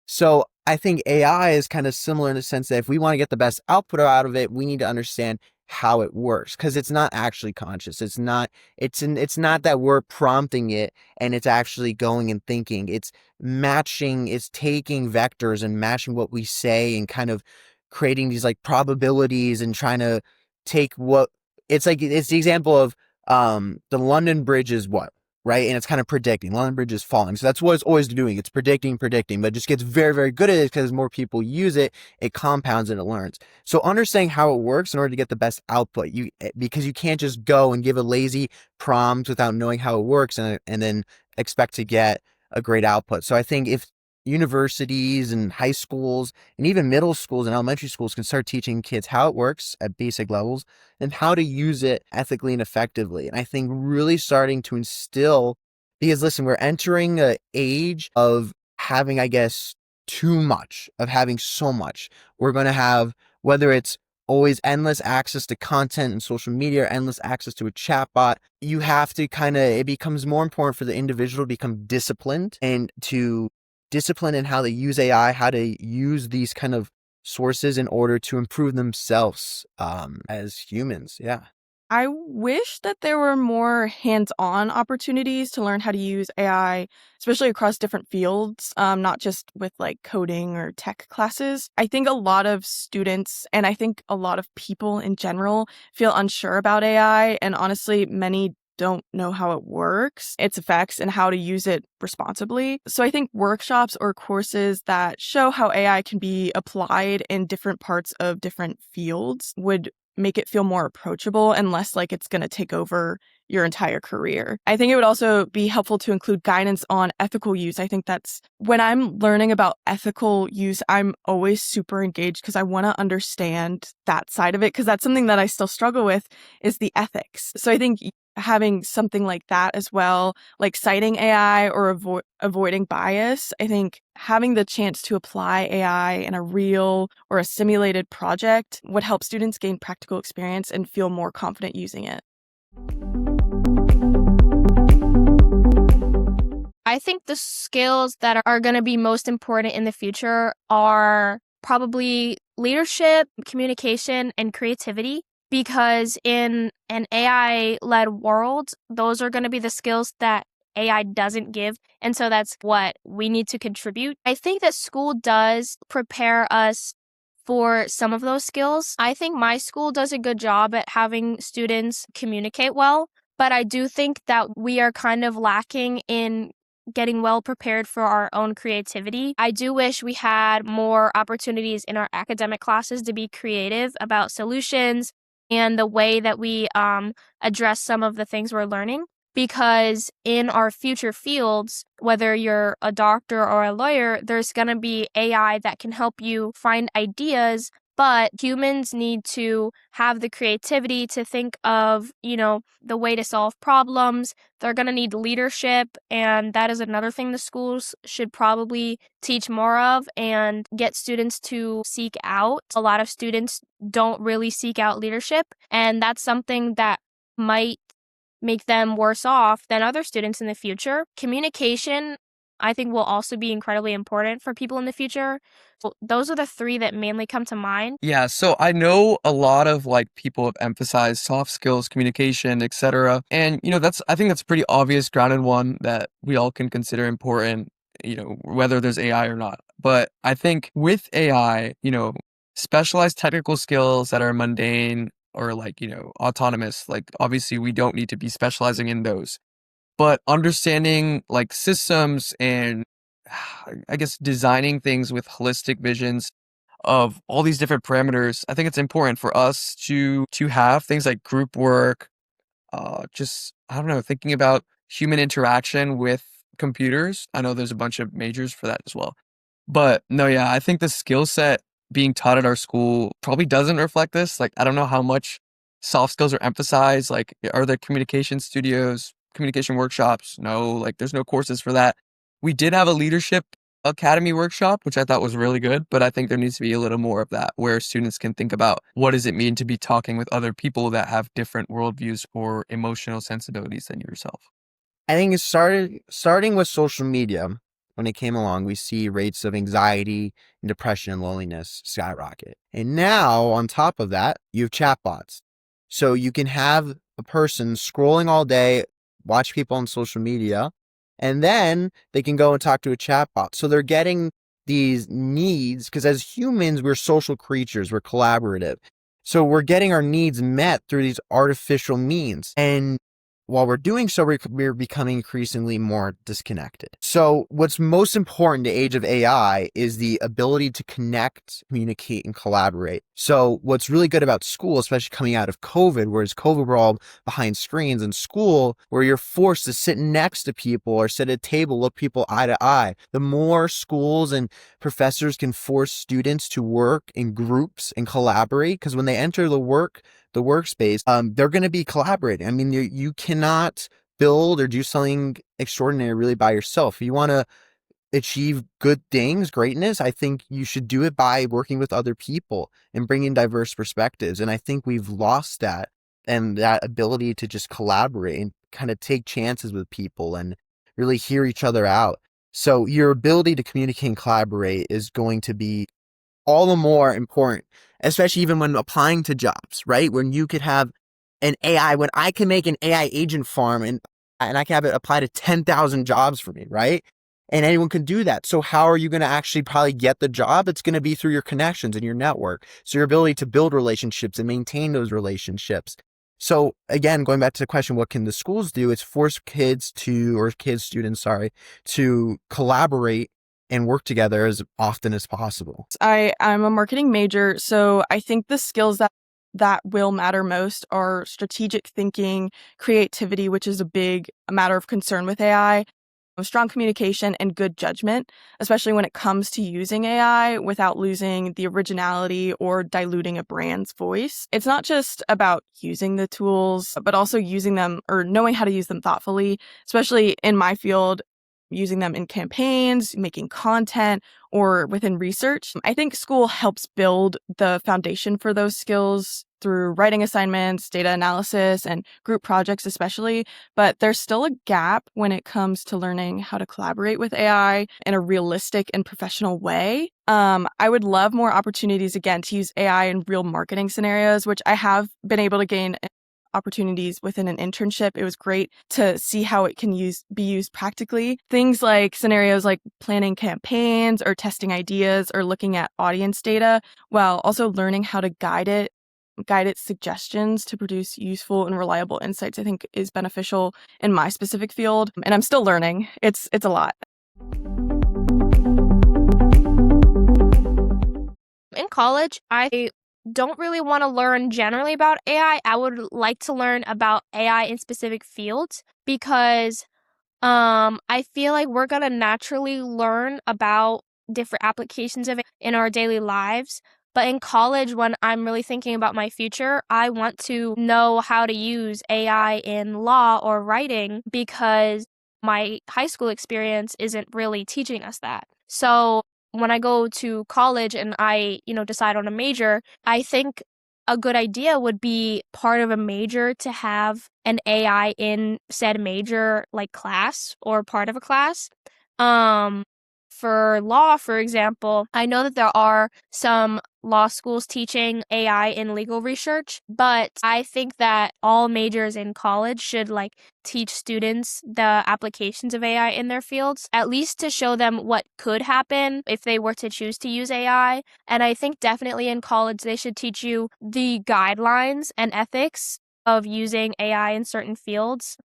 So I think AI is kind of similar in the sense that if we want to get the best output out of it, we need to understand how it works because it's not actually conscious. It's not that we're prompting it and it's actually going and thinking. It's taking vectors and matching what we say and kind of creating these like probabilities and trying to take what it's like. It's the example of the London Bridge is what? right? And it's kind of predicting. London Bridge is falling. So that's what it's always doing. It's predicting, but it just gets very, very good at it because more people use it, it compounds and it learns. So understanding how it works in order to get the best output, because you can't just go and give a lazy prompt without knowing how it works and then expect to get a great output. So I think if universities and high schools and even middle schools and elementary schools can start teaching kids how it works at basic levels and how to use it ethically and effectively. And I think really starting to instill, because listen, we're entering an age of having, I guess, too much, of having so much. We're going to have, whether it's always endless access to content and social media, or endless access to a chatbot, you have to it becomes more important for the individual to become disciplined and to discipline in how they use AI, how to use these kind of sources in order to improve themselves as humans. Yeah. I wish that there were more hands-on opportunities to learn how to use AI, especially across different fields, not just with like coding or tech classes. I think a lot of students and I think a lot of people in general feel unsure about AI, and honestly, many don't know how it works, its effects, and how to use it responsibly. So I think workshops or courses that show how AI can be applied in different parts of different fields would make it feel more approachable and less like it's going to take over your entire career. I think it would also be helpful to include guidance on ethical use. I think that's when I'm learning about ethical use, I'm always super engaged because I want to understand that side of it, because that's something that I still struggle with is the ethics. So I think having something like that as well, like citing AI or avoiding bias, I think having the chance to apply AI in a real or a simulated project would help students gain practical experience and feel more confident using it. I think the skills that are going to be most important in the future are probably leadership, communication, and creativity. Because in an AI-led world, those are going to be the skills that AI doesn't give. And so that's what we need to contribute. I think that school does prepare us for some of those skills. I think my school does a good job at having students communicate well, but I do think that we are kind of lacking in getting well prepared for our own creativity. I do wish we had more opportunities in our academic classes to be creative about solutions and the way that we address some of the things we're learning. Because in our future fields, whether you're a doctor or a lawyer, there's going to be AI that can help you find ideas, but humans need to have the creativity to think of, the way to solve problems. They're going to need leadership, and that is another thing the schools should probably teach more of and get students to seek out. A lot of students don't really seek out leadership, and that's something that might make them worse off than other students in the future. Communication, I think, will also be incredibly important for people in the future. So those are the three that mainly come to mind. Yeah, so I know a lot of people have emphasized soft skills, communication, etc. And I think that's a pretty obvious grounded one that we all can consider important, whether there's AI or not. But I think with AI, specialized technical skills that are mundane or autonomous, obviously we don't need to be specializing in those. But understanding systems and I guess designing things with holistic visions of all these different parameters, I think it's important for us to have things like group work, just I don't know, thinking about human interaction with computers. I know there's a bunch of majors for that as well. But no, yeah, I think the skill set being taught at our school probably doesn't reflect this. I don't know how much soft skills are emphasized. Are there communication studios, communication workshops? No, there's no courses for that. We did have a leadership academy workshop, which I thought was really good, but I think there needs to be a little more of that where students can think about what does it mean to be talking with other people that have different worldviews or emotional sensibilities than yourself. I think it starting with social media. When it came along, we see rates of anxiety and depression and loneliness skyrocket. And now, on top of that, you have chatbots. So you can have a person scrolling all day, watch people on social media, and then they can go and talk to a chatbot. So they're getting these needs, because as humans, we're social creatures, we're collaborative. So we're getting our needs met through these artificial means. And while we're doing so, we're becoming increasingly more disconnected. So what's most important in the age of AI is the ability to connect, communicate, and collaborate. So what's really good about school, especially coming out of COVID, whereas COVID we're all behind screens, in school where you're forced to sit next to people or sit at a table, look people eye to eye. The more schools and professors can force students to work in groups and collaborate, because when they enter the workspace, they're going to be collaborating. I mean, you cannot build or do something extraordinary really by yourself. If you want to achieve good things, greatness, I think you should do it by working with other people and bringing diverse perspectives. And I think we've lost that and that ability to just collaborate and kind of take chances with people and really hear each other out. So your ability to communicate and collaborate is going to be all the more important, especially even when applying to jobs, right? When you could have an AI, when I can make an AI agent farm and I can have it apply to 10,000 jobs for me, right? And anyone can do that. So how are you going to actually probably get the job? It's going to be through your connections and your network. So your ability to build relationships and maintain those relationships. So again, going back to the question, what can the schools do? It's force students, to collaborate and work together as often as possible. I'm a marketing major, so I think the skills that will matter most are strategic thinking, creativity, which is a big matter of concern with AI, strong communication, and good judgment, especially when it comes to using AI without losing the originality or diluting a brand's voice. It's not just about using the tools, but also using them or knowing how to use them thoughtfully, especially in my field, using them in campaigns, making content, or within research. I think school helps build the foundation for those skills through writing assignments, data analysis, and group projects especially, but there's still a gap when it comes to learning how to collaborate with AI in a realistic and professional way. I would love more opportunities, again, to use AI in real marketing scenarios, which I have been able to gain opportunities within an internship. It was great to see how it can be used practically. Things like scenarios like planning campaigns or testing ideas or looking at audience data, while also learning how to guide its suggestions to produce useful and reliable insights, I think is beneficial in my specific field. And I'm still learning. It's a lot. In college, I don't really want to learn generally about AI. I would like to learn about AI in specific fields because I feel like we're going to naturally learn about different applications of it in our daily lives. But in college, when I'm really thinking about my future, I want to know how to use AI in law or writing because my high school experience isn't really teaching us that. So when I go to college and I, decide on a major, I think a good idea would be part of a major to have an AI in said major, like class or part of a class. For law, for example, I know that there are some law schools teaching AI in legal research, but I think that all majors in college should teach students the applications of AI in their fields, at least to show them what could happen if they were to choose to use AI. And I think definitely in college, they should teach you the guidelines and ethics of using AI in certain fields.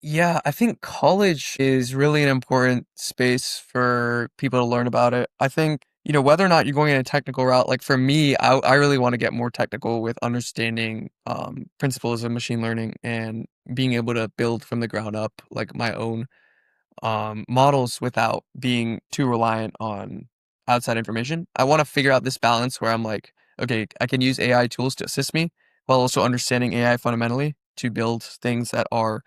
Yeah, I think college is really an important space for people to learn about it. I think, whether or not you're going in a technical route, like for me, I really want to get more technical with understanding principles of machine learning and being able to build from the ground up, like my own models without being too reliant on outside information. I want to figure out this balance where I'm like, okay, I can use AI tools to assist me while also understanding AI fundamentally to build things that are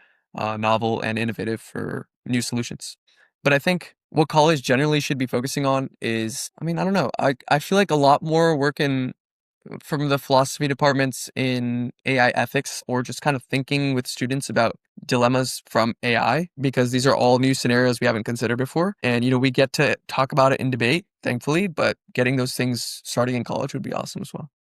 novel and innovative for new solutions. But I think what college generally should be focusing on is, I don't know. I feel like a lot more work from the philosophy departments in AI ethics or just kind of thinking with students about dilemmas from AI, because these are all new scenarios we haven't considered before. And, we get to talk about it in debate, thankfully, but getting those things starting in college would be awesome as well.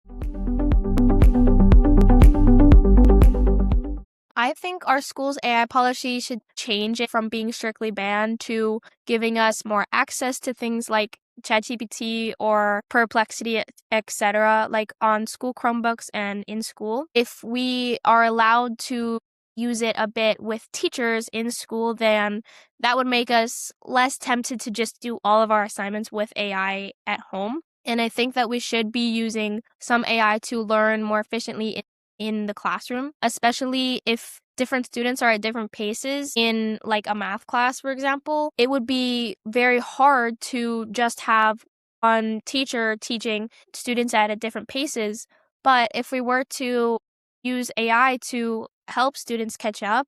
I think our school's AI policy should change it from being strictly banned to giving us more access to things like ChatGPT or Perplexity, etc., like on school Chromebooks and in school. If we are allowed to use it a bit with teachers in school, then that would make us less tempted to just do all of our assignments with AI at home. And I think that we should be using some AI to learn more efficiently in the classroom, especially if different students are at different paces in like a math class, for example. It would be very hard to just have one teacher teaching students at different paces. But if we were to use AI to help students catch up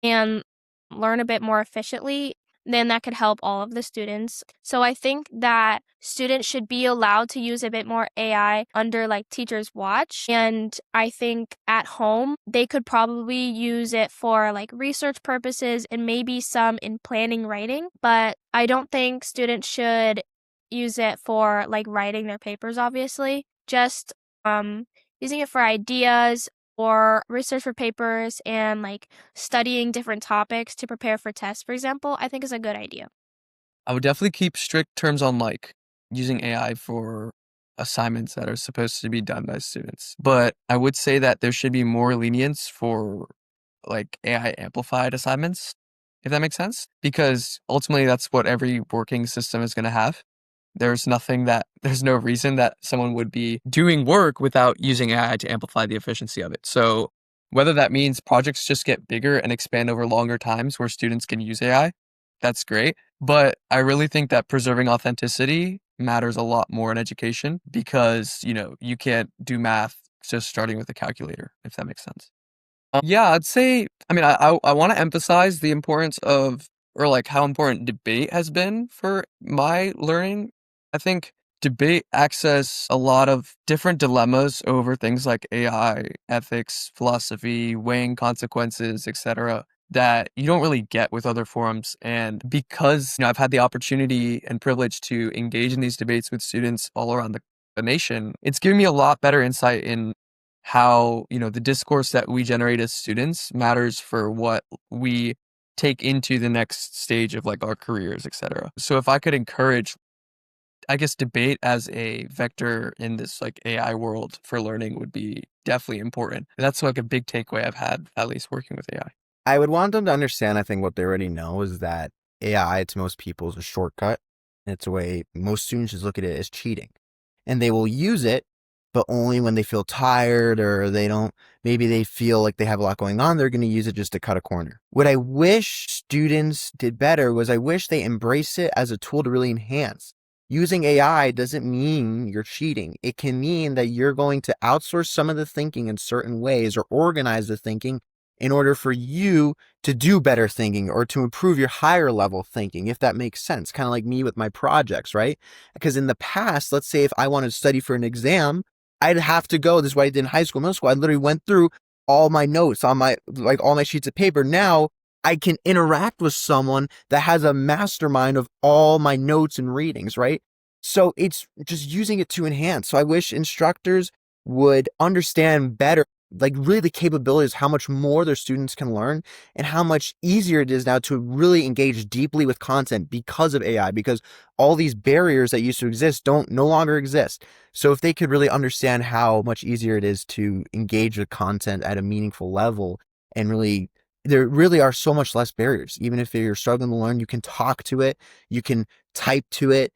and learn a bit more efficiently, then that could help all of the students. So I think that students should be allowed to use a bit more AI under like teachers' watch. And I think at home, they could probably use it for like research purposes and maybe some in planning writing. But I don't think students should use it for like writing their papers, obviously. Just using it for ideas or research for papers and like studying different topics to prepare for tests, for example, I think is a good idea. I would definitely keep strict terms on like using AI for assignments that are supposed to be done by students. But I would say that there should be more lenience for like AI amplified assignments, if that makes sense. Because ultimately that's what every working system is going to have. There's no reason that someone would be doing work without using AI to amplify the efficiency of it. So whether that means projects just get bigger and expand over longer times where students can use AI, that's great. But I really think that preserving authenticity matters a lot more in education because, you can't do math just starting with a calculator, if that makes sense. Yeah, I'd say, I want to emphasize the importance of, or like how important debate has been for my learning. I think debate access a lot of different dilemmas over things like AI, ethics, philosophy, weighing consequences, etc., that you don't really get with other forums. And because I've had the opportunity and privilege to engage in these debates with students all around the nation, it's given me a lot better insight in how the discourse that we generate as students matters for what we take into the next stage of like our careers, etc. So if I could encourage, I guess, debate as a vector in this like AI world for learning would be definitely important. That's like a big takeaway I've had, at least working with AI. I would want them to understand, I think what they already know is that AI to most people is a shortcut. It's a way most students just look at it as cheating. And they will use it, but only when they feel tired or maybe they feel like they have a lot going on, they're going to use it just to cut a corner. What I wish students did better was I wish they embrace it as a tool to really enhance. Using AI doesn't mean you're cheating. It can mean that you're going to outsource some of the thinking in certain ways or organize the thinking in order for you to do better thinking or to improve your higher level thinking, if that makes sense. Kind of like me with my projects, right? Because in the past, let's say if I wanted to study for an exam, I'd have to go, this is what I did in high school, middle school. I literally went through all my notes on all my sheets of paper. Now I can interact with someone that has a mastermind of all my notes and readings, right? So it's just using it to enhance. So I wish instructors would understand better, like really the capabilities, how much more their students can learn and how much easier it is now to really engage deeply with content because of AI, because all these barriers that used to exist no longer exist. So if they could really understand how much easier it is to engage with content at a meaningful level, and really, there really are so much less barriers. Even if you're struggling to learn, you can talk to it, you can type to it.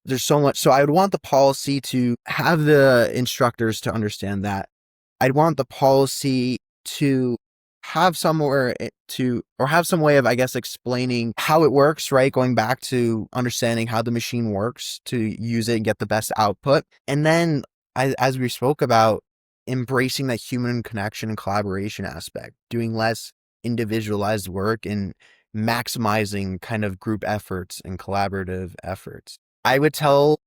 There's so much. So I would want the policy to have the instructors to understand that. I'd want the policy to have somewhere or have some way of, I guess, explaining how it works, right? Going back to understanding how the machine works to use it and get the best output. And then, as we spoke about, embracing that human connection and collaboration aspect, doing less individualized work and maximizing kind of group efforts and collaborative efforts. I would tell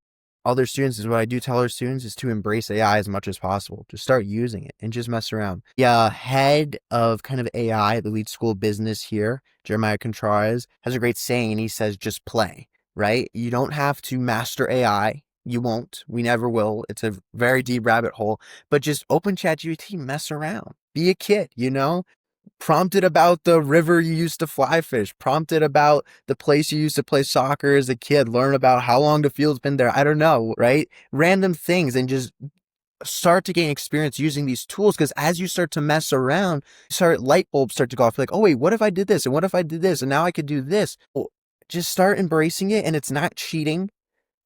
other students, is what I do tell our students, is to embrace AI as much as possible. Just start using it and just mess around. Yeah, head of kind of AI at the Lead School of Business here, Jeremiah Contreras, has a great saying, and he says, just play, right? You don't have to master AI. You won't. We never will. It's a very deep rabbit hole. But just open ChatGPT, mess around. Be a kid, Prompt it about the river you used to fly fish. Prompt it about the place you used to play soccer as a kid. Learn about how long the field's been there. I don't know, right? Random things, and just start to gain experience using these tools, because as you start to mess around, light bulbs start to go off, like, oh wait, what if I did this, and what if I did this, and now I could do this. Well, just start embracing it, and it's not cheating,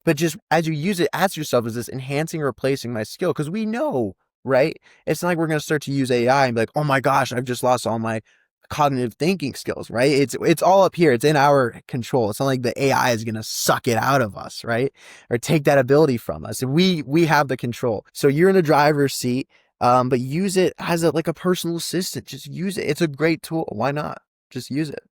but just as you use it, ask yourself, is this enhancing or replacing my skill? Because we know, right? It's not like we're going to start to use AI and be like, oh my gosh, I've just lost all my cognitive thinking skills, right? It's all up here. It's in our control. It's not like the AI is going to suck it out of us, right? Or take that ability from us. We have the control. So you're in a driver's seat, but use it as like a personal assistant. Just use it. It's a great tool. Why not? Just use it.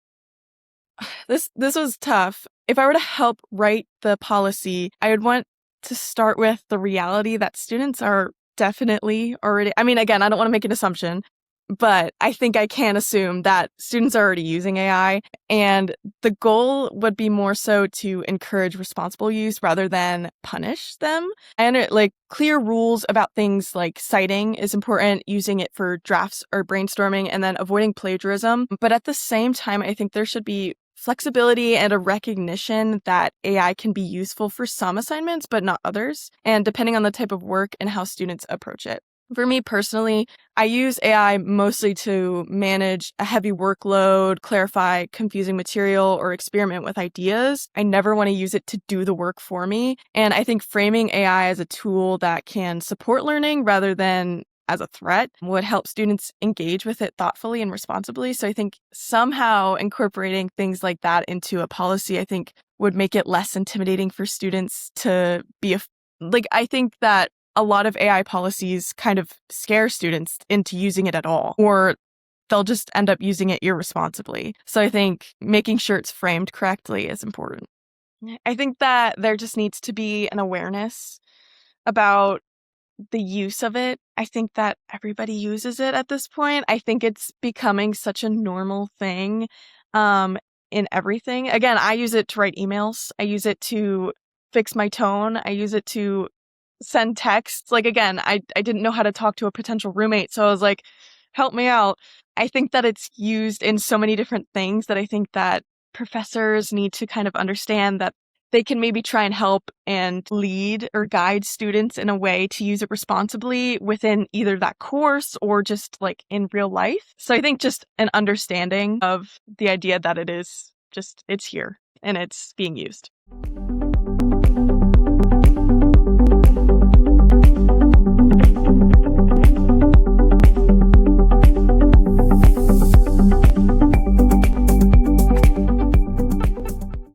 This was tough. If I were to help write the policy, I would want to start with the reality that students are definitely already, I mean, again, I don't want to make an assumption, but I think I can assume that students are already using AI, and the goal would be more so to encourage responsible use rather than punish them. And like clear rules about things like citing is important, using it for drafts or brainstorming, and then avoiding plagiarism. But at the same time, I think there should be flexibility and a recognition that AI can be useful for some assignments, but not others, and depending on the type of work and how students approach it. For me personally, I use AI mostly to manage a heavy workload, clarify confusing material, or experiment with ideas. I never want to use it to do the work for me. And I think framing AI as a tool that can support learning rather than as a threat would help students engage with it thoughtfully and responsibly. So I think somehow incorporating things like that into a policy, I think, would make it less intimidating for students to be I think that a lot of AI policies kind of scare students into using it at all, or they'll just end up using it irresponsibly. So I think making sure it's framed correctly is important. I think that there just needs to be an awareness about the use of it. I think that everybody uses it at this point. I think it's becoming such a normal thing in everything. Again, I use it to write emails. I use it to fix my tone. I use it to send texts. Like, again, I didn't know how to talk to a potential roommate, so I was like, help me out. I think that it's used in so many different things that I think that professors need to kind of understand that they can maybe try and help and lead or guide students in a way to use it responsibly within either that course or just like in real life. So I think just an understanding of the idea that it's here and it's being used.